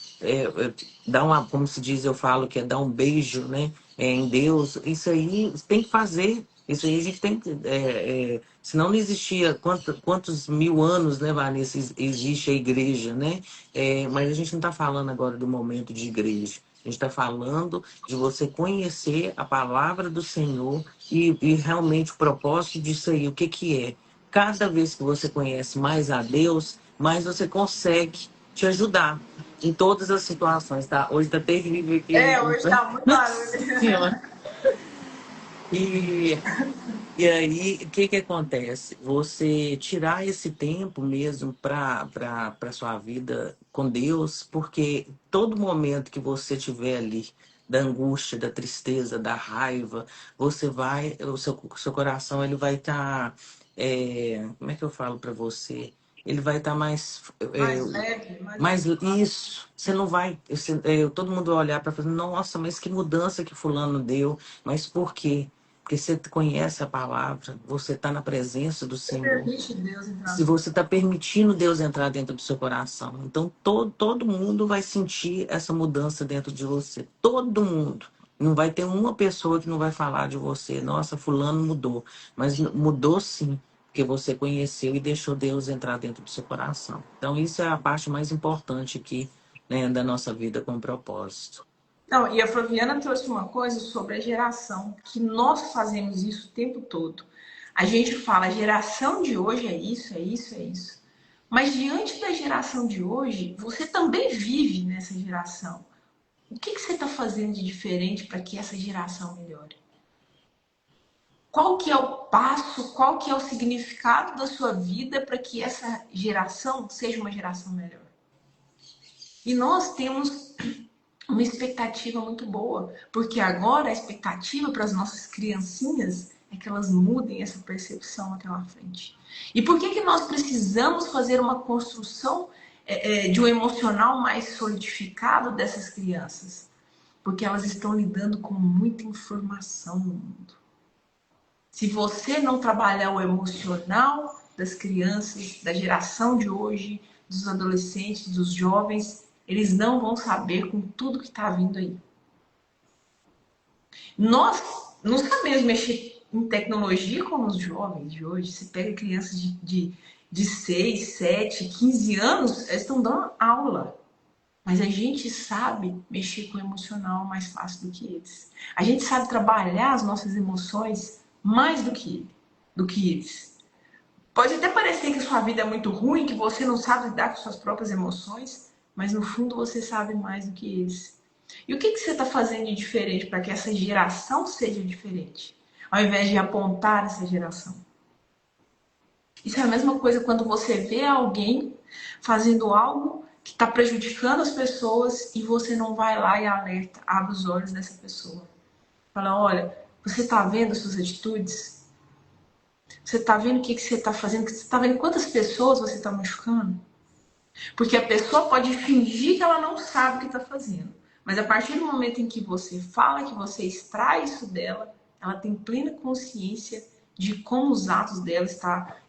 dar uma, como se diz, eu falo que é dar um beijo, né, em Deus, isso aí tem que fazer. Isso aí a gente tem que. Senão não existia quantos mil anos, né, Vanessa, existe a igreja, né? Mas a gente não está falando agora do momento de igreja. A gente está falando de você conhecer a palavra do Senhor e realmente o propósito disso aí, o que que é. Cada vez que você conhece mais a Deus, mais você consegue te ajudar em todas as situações, tá? Hoje tá terrível aqui. Hoje tá muito Nossa barulho. Senhora. E e aí, o que que acontece? Você tirar esse tempo mesmo para sua vida com Deus, porque todo momento que você tiver ali da angústia, da tristeza, da raiva, o seu coração ele vai estar, como é que eu falo para você? Ele vai estar mais, Mais leve, mais mais aliviado. isso. Você não vai, todo mundo vai olhar para falar, nossa, mas que mudança que fulano deu, mas por quê? Porque você conhece a palavra, você está na presença do Você Senhor. permite Deus entrar Se no você está permitindo Deus entrar dentro do seu coração, então todo mundo vai sentir essa mudança dentro de você. Todo mundo. Não vai ter uma pessoa que não vai falar de você. Nossa, fulano mudou. Mas mudou sim, porque você conheceu e deixou Deus entrar dentro do seu coração. Então isso é a parte mais importante aqui, né, da nossa vida com propósito. Não, e a Flaviana trouxe uma coisa sobre a geração, que nós fazemos isso o tempo todo. A gente fala, a geração de hoje é isso, é isso, é isso. Mas diante da geração de hoje, você também vive nessa geração. O que você está fazendo de diferente para que essa geração melhore? Qual que é o passo, qual que é o significado da sua vida para que essa geração seja uma geração melhor? E nós temos uma expectativa muito boa, porque agora a expectativa para as nossas criancinhas é que elas mudem essa percepção até lá frente. E por que que nós precisamos fazer uma construção de um emocional mais solidificado dessas crianças? Porque elas estão lidando com muita informação no mundo. Se você não trabalhar o emocional das crianças, da geração de hoje, dos adolescentes, dos jovens, eles não vão saber com tudo que está vindo aí. Nós não sabemos mexer em tecnologia como os jovens de hoje. Você pega crianças de 6, 7, 15 anos, eles estão dando aula. Mas a gente sabe mexer com o emocional mais fácil do que eles. A gente sabe trabalhar as nossas emoções mais do que eles. Pode até parecer que sua vida é muito ruim, que você não sabe lidar com suas próprias emoções, mas no fundo você sabe mais do que eles. E o que você está fazendo de diferente para que essa geração seja diferente? Ao invés de apontar essa geração. Isso é a mesma coisa quando você vê alguém fazendo algo que está prejudicando as pessoas e você não vai lá e alerta, abre os olhos dessa pessoa. Fala, olha, você está vendo as suas atitudes? Você está vendo o que você está fazendo? Você está vendo quantas pessoas você está machucando? Porque a pessoa pode fingir que ela não sabe o que está fazendo. Mas a partir do momento em que você fala, que você extrai isso dela, ela tem plena consciência de como os atos dela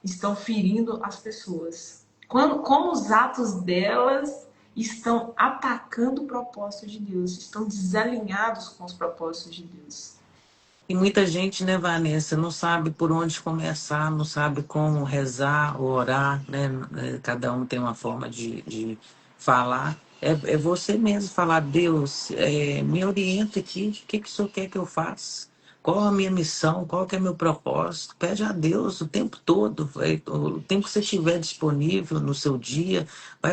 estão ferindo as pessoas. Como os atos delas estão atacando o propósito de Deus, estão desalinhados com os propósitos de Deus. E muita gente, né, Vanessa, não sabe por onde começar, não sabe como rezar ou orar, né? Cada um tem uma forma de falar. É você mesmo falar, Deus, me orienta aqui, o que que o Senhor quer que eu faça? Qual a minha missão? Qual que é o meu propósito? Pede a Deus o tempo todo, o tempo que você estiver disponível no seu dia,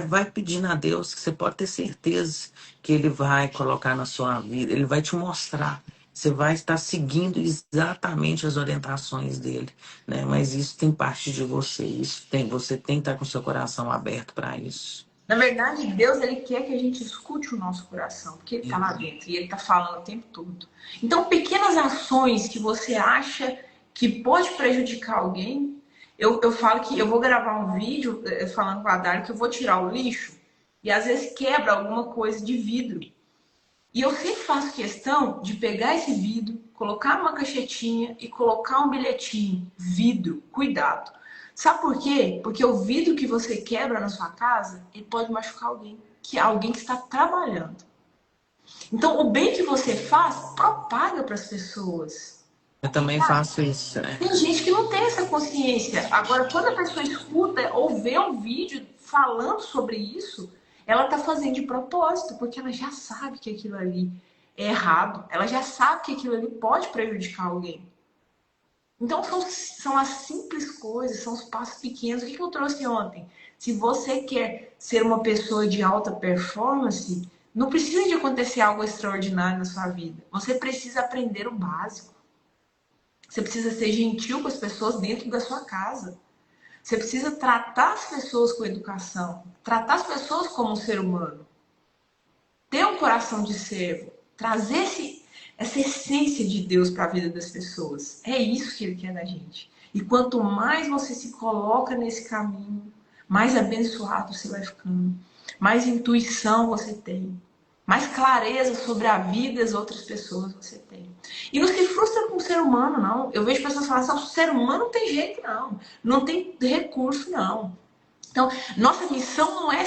vai pedindo a Deus, que você pode ter certeza que Ele vai colocar na sua vida, Ele vai te mostrar. Você vai estar seguindo exatamente as orientações dele, né? Mas isso tem parte de você, você tem que estar com o seu coração aberto para isso. Na verdade, Deus ele quer que a gente escute o nosso coração, porque ele está lá dentro e ele está falando o tempo todo. Então, pequenas ações que você acha que pode prejudicar alguém, eu falo que eu vou gravar um vídeo falando com a Dari que eu vou tirar o lixo e às vezes quebra alguma coisa de vidro. E eu sempre faço questão de pegar esse vidro, colocar numa caixetinha e colocar um bilhetinho. Vidro, cuidado. Sabe por quê? Porque o vidro que você quebra na sua casa, ele pode machucar alguém, que é alguém que está trabalhando. Então, o bem que você faz, propaga para as pessoas. Eu também faço isso, né? Tem gente que não tem essa consciência. Agora, quando a pessoa escuta ou vê um vídeo falando sobre isso, ela está fazendo de propósito, porque ela já sabe que aquilo ali é errado. Ela já sabe que aquilo ali pode prejudicar alguém. Então, são as simples coisas, são os passos pequenos. O que eu trouxe ontem? Se você quer ser uma pessoa de alta performance, não precisa de acontecer algo extraordinário na sua vida. Você precisa aprender o básico. Você precisa ser gentil com as pessoas dentro da sua casa. Você precisa tratar as pessoas com educação. Tratar as pessoas como um ser humano. Ter um coração de servo. Trazer essa essência de Deus para a vida das pessoas. É isso que Ele quer da gente. E quanto mais você se coloca nesse caminho, mais abençoado você vai ficando. Mais intuição você tem. Mais clareza sobre a vida das outras pessoas você tem. E não se frustra com o ser humano, não. Eu vejo pessoas falando assim, o ser humano não tem jeito, não. Não tem recurso, não. Então, nossa missão não é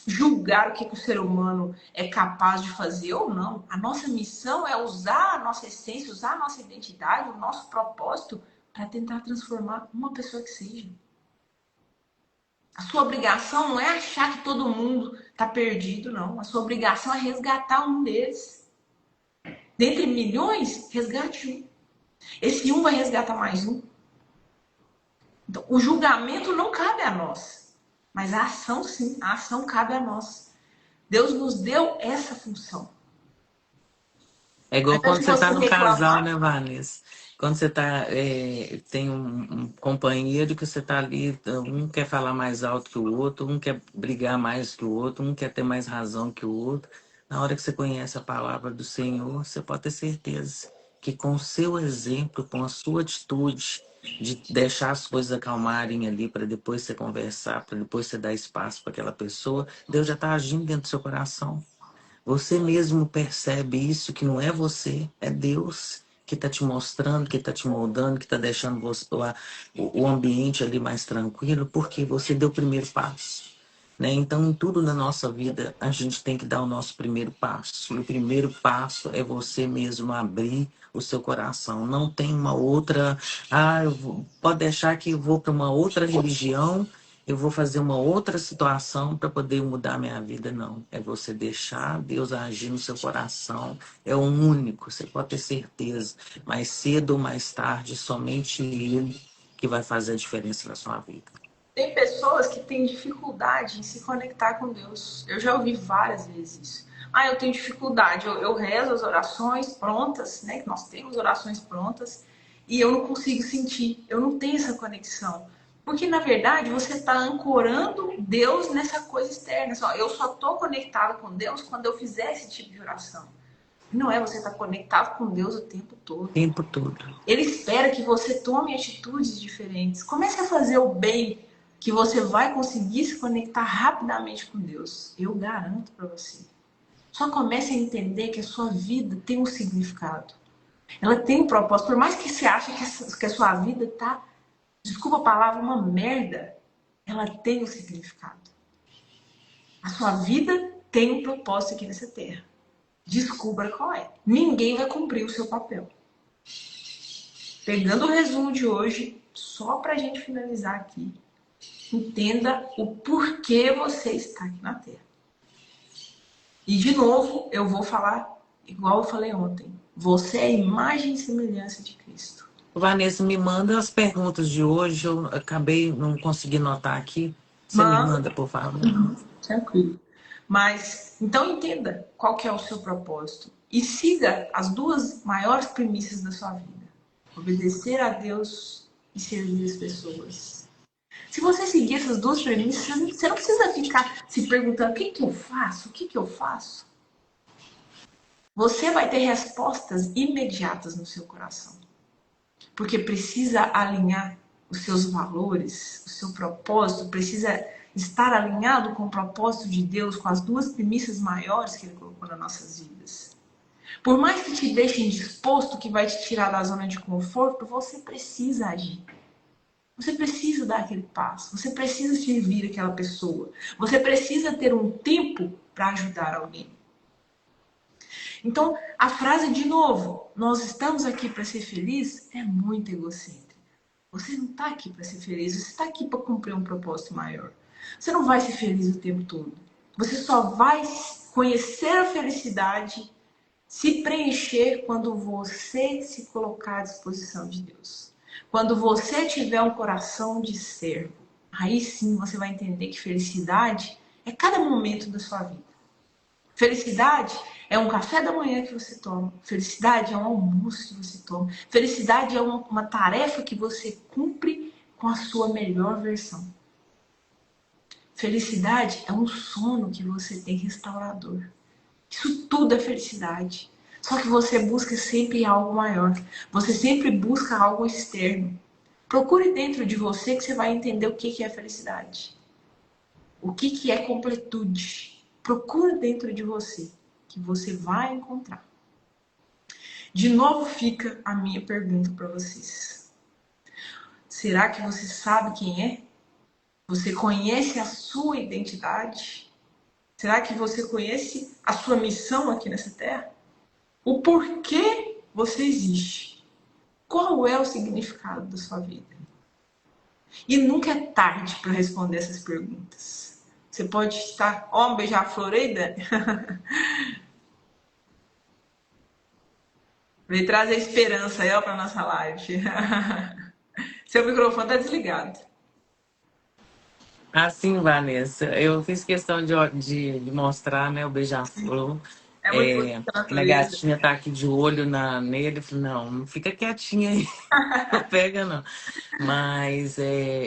julgar o que o ser humano é capaz de fazer ou não. A nossa missão é usar a nossa essência, usar a nossa identidade, o nosso propósito para tentar transformar uma pessoa que seja. A sua obrigação não é achar que todo mundo está perdido, não. A sua obrigação é resgatar um deles. Dentre milhões, resgate um. Esse um vai resgatar mais um. Então, o julgamento não cabe a nós. Mas a ação, sim. A ação cabe a nós. Deus nos deu essa função. É igual Então, quando se você está você no casal, reclamar, né, Vanessa? Quando você tem um companheiro que você está ali, um quer falar mais alto que o outro, um quer brigar mais que o outro, um quer ter mais razão que o outro. Na hora que você conhece a palavra do Senhor, você pode ter certeza que com o seu exemplo, com a sua atitude de deixar as coisas acalmarem ali para depois você conversar, para depois você dar espaço para aquela pessoa, Deus já está agindo dentro do seu coração. Você mesmo percebe isso, que não é você, é Deus que está te mostrando, que está te moldando, que está deixando o ambiente ali mais tranquilo, porque você deu o primeiro passo. Né? Então, em tudo na nossa vida, a gente tem que dar o nosso primeiro passo. E o primeiro passo é você mesmo abrir o seu coração. Não tem uma outra, pode deixar que eu vou para uma outra religião, eu vou fazer uma outra situação para poder mudar minha vida. Não. É você deixar Deus agir no seu coração. É o único, você pode ter certeza. Mais cedo ou mais tarde, somente Ele que vai fazer a diferença na sua vida. Tem pessoas que têm dificuldade em se conectar com Deus. Eu já ouvi várias vezes isso. Eu tenho dificuldade. Eu rezo as orações prontas, né? Nós temos orações prontas e eu não consigo sentir. Eu não tenho essa conexão. Porque, na verdade, você está ancorando Deus nessa coisa externa. Eu só estou conectado com Deus quando eu fizer esse tipo de oração. Não é você estar conectado com Deus o tempo todo. O tempo todo. Ele espera que você tome atitudes diferentes. Comece a fazer o bem, que você vai conseguir se conectar rapidamente com Deus. Eu garanto para você. Só comece a entender que a sua vida tem um significado. Ela tem um propósito. Por mais que você ache que a sua vida tá, desculpa a palavra, uma merda, ela tem um significado. A sua vida tem um propósito aqui nessa terra. Descubra qual é. Ninguém vai cumprir o seu papel. Pegando o resumo de hoje, só para a gente finalizar aqui, entenda o porquê você está aqui na Terra. E, de novo, eu vou falar igual eu falei ontem. Você é a imagem e semelhança de Cristo. Vanessa, me manda as perguntas de hoje. Eu acabei não conseguindo notar aqui. Você me Mas, manda, por favor. tranquilo. Mas, então entenda qual que é o seu propósito. E siga as duas maiores premissas da sua vida. Obedecer a Deus e servir as pessoas. Se você seguir essas duas premissas, você não precisa ficar se perguntando o que eu faço, o que eu faço. Você vai ter respostas imediatas no seu coração. Porque precisa alinhar os seus valores, o seu propósito, precisa estar alinhado com o propósito de Deus, com as duas premissas maiores que Ele colocou nas nossas vidas. Por mais que te deixem disposto, que vai te tirar da zona de conforto, você precisa agir. Você precisa dar aquele passo. Você precisa servir aquela pessoa. Você precisa ter um tempo para ajudar alguém. Então, a frase de novo, nós estamos aqui para ser felizes, é muito egocêntrica. Você não está aqui para ser feliz, você está aqui para cumprir um propósito maior. Você não vai ser feliz o tempo todo. Você só vai conhecer a felicidade, se preencher quando você se colocar à disposição de Deus. Quando você tiver um coração de servo, aí sim você vai entender que felicidade é cada momento da sua vida. Felicidade é um café da manhã que você toma. Felicidade é um almoço que você toma. Felicidade é uma tarefa que você cumpre com a sua melhor versão. Felicidade é um sono que você tem restaurador. Isso tudo é felicidade. Só que você busca sempre algo maior. Você sempre busca algo externo. Procure dentro de você que você vai entender o que é felicidade. O que é completude. Procure dentro de você que você vai encontrar. De novo fica a minha pergunta para vocês. Será que você sabe quem é? Você conhece a sua identidade? Será que você conhece a sua missão aqui nessa terra? O porquê você existe? Qual é o significado da sua vida? E nunca é tarde para responder essas perguntas. Você pode estar, um beija-flor aí, Dani? Vem trazer esperança aí, para nossa live. Seu microfone tá desligado. Assim, Vanessa, eu fiz questão de mostrar, né, o beija-flor. É muito bonita a Minha natureza. gatinha tá aqui de olho nele. Falei, não fica quietinha aí, não pega não. Mas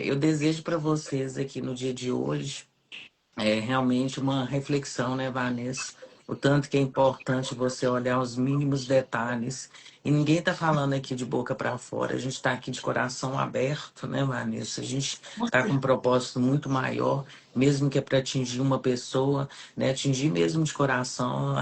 eu desejo para vocês aqui no dia de hoje realmente uma reflexão, né, Vanessa? O tanto que é importante você olhar os mínimos detalhes. E ninguém está falando aqui de boca para fora. A gente está aqui de coração aberto, né, Vanessa? A gente está com um propósito muito maior, mesmo que é para atingir uma pessoa, né? Atingir mesmo de coração.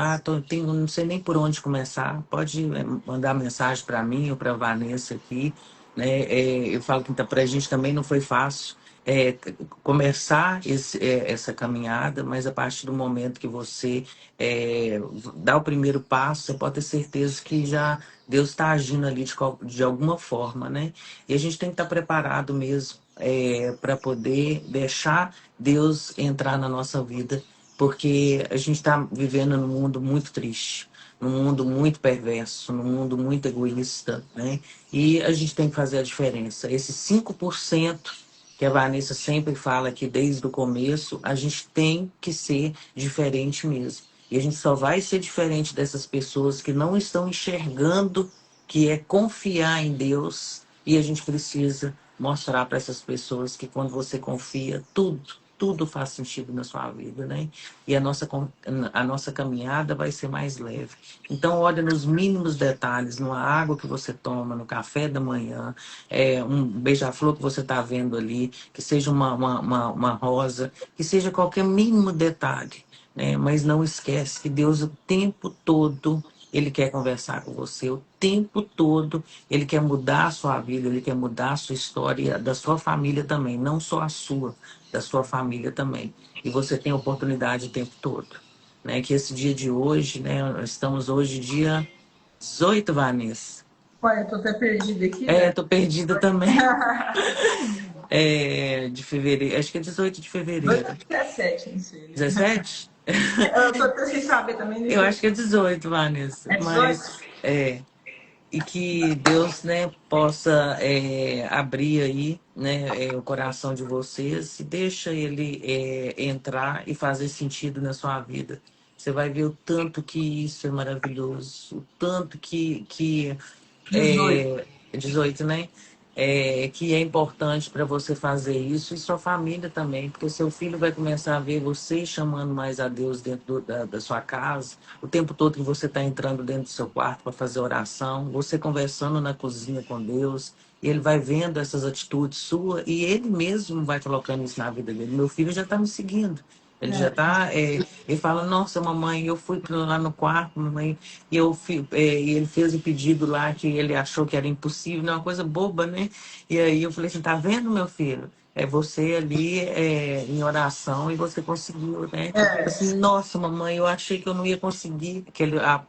Não sei nem por onde começar. Pode mandar mensagem para mim ou para a Vanessa aqui. Né? Eu falo que para a gente também não foi fácil. é, começar essa caminhada, mas a partir do momento que você é, dá o primeiro passo, você pode ter certeza que já Deus está agindo ali de alguma forma, né? E a gente tem que estar preparado mesmo para poder deixar Deus entrar na nossa vida, porque a gente está vivendo num mundo muito triste, num mundo muito perverso, num mundo muito egoísta, né? E a gente tem que fazer a diferença. Esses 5% que a Vanessa sempre fala aqui desde o começo, a gente tem que ser diferente mesmo. E a gente só vai ser diferente dessas pessoas que não estão enxergando que é confiar em Deus. E a gente precisa mostrar para essas pessoas que quando você confia, tudo faz sentido na sua vida, né? E a nossa caminhada vai ser mais leve. Então, olha nos mínimos detalhes, numa água que você toma, no café da manhã, um beija-flor que você está vendo ali, que seja uma rosa, que seja qualquer mínimo detalhe, né? Mas não esquece que Deus o tempo todo ele quer conversar com você, o tempo todo ele quer mudar a sua vida, ele quer mudar a sua história, da sua família também, não só a sua, da sua família também. E você tem oportunidade o tempo todo, né? Que esse dia de hoje, né? Nós estamos hoje dia 18, Vanessa. Olha, eu tô até perdida aqui, Dani. Tô perdida também. De fevereiro, acho que é 18 de fevereiro. 2017, não sei, né? 17? Eu tô até sem saber também, Eu deixa eu... acho que é 18, Vanessa. É 18? Mas e que Deus, né, possa abrir aí, né, o coração de vocês e deixa ele entrar e fazer sentido na sua vida. Você vai ver o tanto que isso é maravilhoso, o tanto que 18. 18, né? Que é importante para você fazer isso e sua família também, porque seu filho vai começar a ver você chamando mais a Deus dentro da sua casa, o tempo todo que você está entrando dentro do seu quarto para fazer oração, você conversando na cozinha com Deus, e ele vai vendo essas atitudes suas e ele mesmo vai colocando isso na vida dele. Meu filho já está me seguindo. Ele já É. está. Ele fala: Nossa, mamãe, eu fui lá no quarto, mamãe, e ele fez o pedido lá que ele achou que era impossível, não é uma coisa boba, né? E aí eu falei assim: Tá vendo, meu filho? É você ali em oração e você conseguiu, né? É. Assim, nossa, mamãe, eu achei que eu não ia conseguir.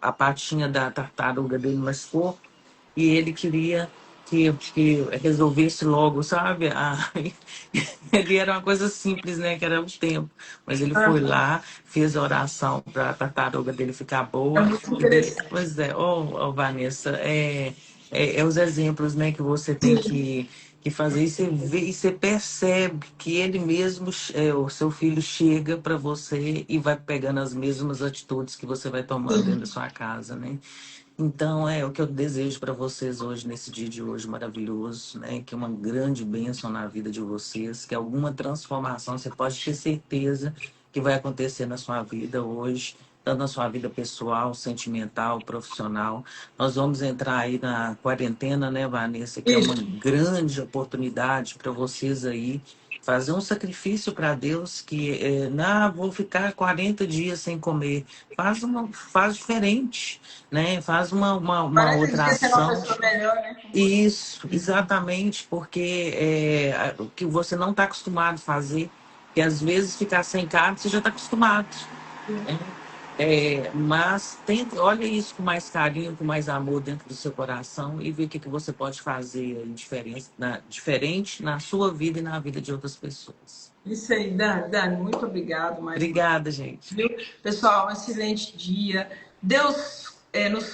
A patinha da tartaruga dele machucou e ele queria que resolvesse logo, sabe? Ele era uma coisa simples, né? Que era o tempo. Mas ele foi Aham. lá, fez a oração para a tartaruga dele ficar É boa. muito E de... interessante. Pois é, Vanessa, é os exemplos, né, que você tem Sim. que fazer. E você vê, e você percebe que ele mesmo, o seu filho, chega para você e vai pegando as mesmas atitudes que você vai tomando dentro da Sim. sua casa, né? Então, é o que eu desejo para vocês hoje, nesse dia de hoje maravilhoso, né? Que é uma grande bênção na vida de vocês, que alguma transformação você pode ter certeza que vai acontecer na sua vida hoje, tanto na sua vida pessoal, sentimental, profissional. Nós vamos entrar aí na quarentena, né, Vanessa, que é uma Isso. grande oportunidade para vocês aí fazer um sacrifício para Deus que, não, vou ficar 40 dias sem comer. Faz diferente, né? Faz uma 40 outra dias sendo uma ação. pessoa melhor, né? Com você. Isso, exatamente, porque o que você não está acostumado a fazer, que às vezes ficar sem carne, você já está acostumado, né? Mas olha isso com mais carinho, com mais amor dentro do seu coração e vê o que você pode fazer aí diferente na sua vida e na vida de outras pessoas. Isso aí, Dani. Dani, muito obrigado mais uma Obrigada, gente. vez. Viu? Pessoal, um excelente dia. Deus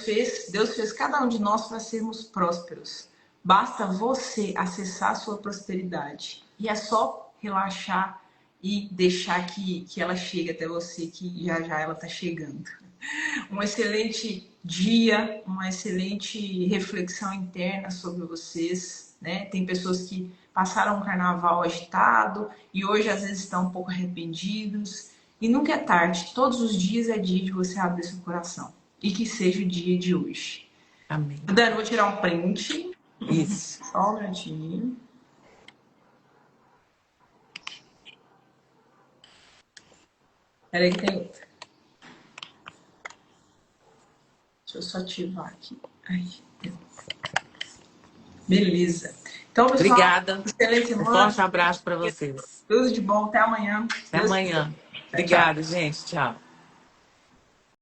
fez cada um de nós para sermos prósperos. Basta você acessar a sua prosperidade. E é só relaxar e deixar que ela chegue até você, que já já ela está chegando. Um excelente dia, uma excelente reflexão interna sobre vocês, né? Tem pessoas que passaram um carnaval agitado e hoje às vezes estão um pouco arrependidos. E nunca é tarde, todos os dias é dia de você abrir seu coração. E que seja o dia de hoje. Amém. Dani, vou tirar um print. Isso. Só um minutinho. Peraí que tem outra. Deixa eu só ativar aqui. Ai, beleza. Então, Então, pessoal, Obrigada. excelente Um semana. forte abraço para vocês. Tudo de bom. Até amanhã. Até Deus quiser. amanhã. Tchau, tchau. Obrigada, gente. Tchau.